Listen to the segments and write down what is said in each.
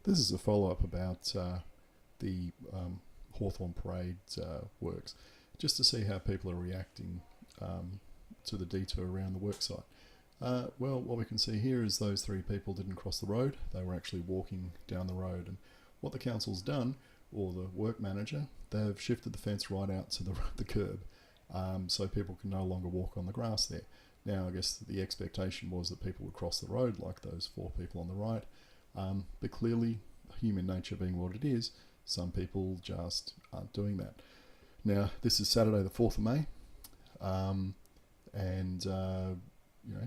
This is a follow-up about the Hawthorne Parade works, just to see how people are reacting to the detour around the worksite. Well, what we can see here is those three people didn't cross the road. They were actually walking down the road, and what the council's done, or the work manager, they've shifted the fence right out to the curb, so people can no longer walk on the grass there. Now, I guess the expectation was that people would cross the road like those four people on the right, but clearly, human nature being what it is, some people just aren't doing that. Now, this is Saturday the 4th of May, and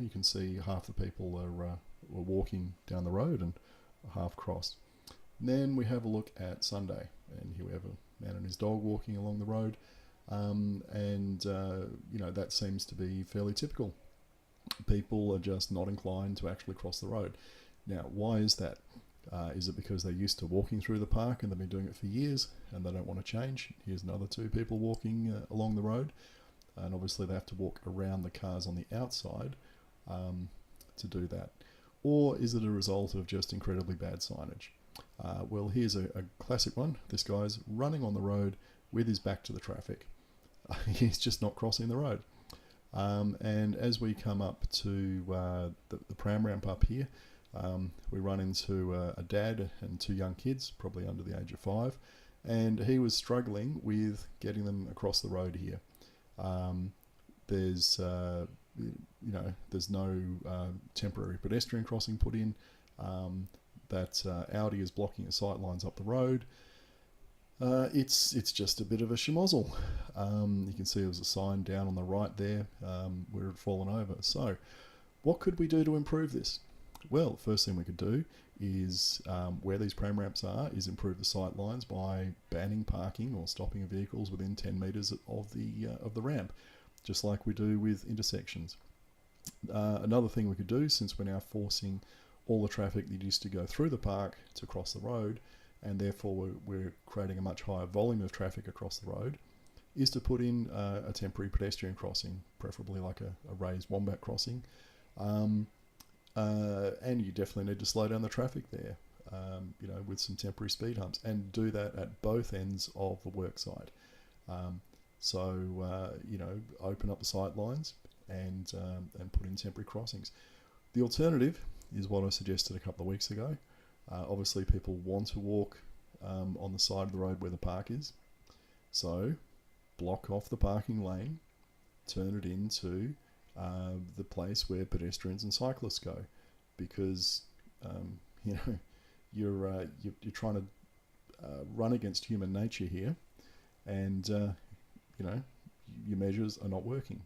you can see half the people are walking down the road and half crossed. And then we have a look at Sunday, and here we have a man and his dog walking along the road, that seems to be fairly typical. People are just not inclined to actually cross the road. Now, why is that? Is it because they're used to walking through the park and they've been doing it for years and they don't want to change? Here's another two people walking along the road, and obviously they have to walk around the cars on the outside to do that. Or is it a result of just incredibly bad signage? Well, here's a classic one. This guy's running on the road with his back to the traffic. He's just not crossing the road. And as we come up to the pram ramp up here, we run into a dad and two young kids, probably under the age of 5, and he was struggling with getting them across the road here. There's no temporary pedestrian crossing put in. That Audi is blocking the sight lines up the road. It's just a bit of a schmozzle. You can see there was a sign down on the right there where it had fallen over. So what could we do to improve this? Well, the first thing we could do is, where these pram ramps are, is improve the sight lines by banning parking or stopping vehicles within 10 metres of the ramp, just like we do with intersections. Another thing we could do, since we're now forcing all the traffic that used to go through the park to cross the road, and therefore we're creating a much higher volume of traffic across the road, is to put in a temporary pedestrian crossing, preferably like a raised wombat crossing. And you definitely need to slow down the traffic there, with some temporary speed humps, and do that at both ends of the work site. Open up the sight lines and put in temporary crossings. The alternative is what I suggested a couple of weeks ago. Obviously, people want to walk on the side of the road where the park is, so block off the parking lane, turn it into the place where pedestrians and cyclists go, because you're trying to run against human nature here, and your measures are not working.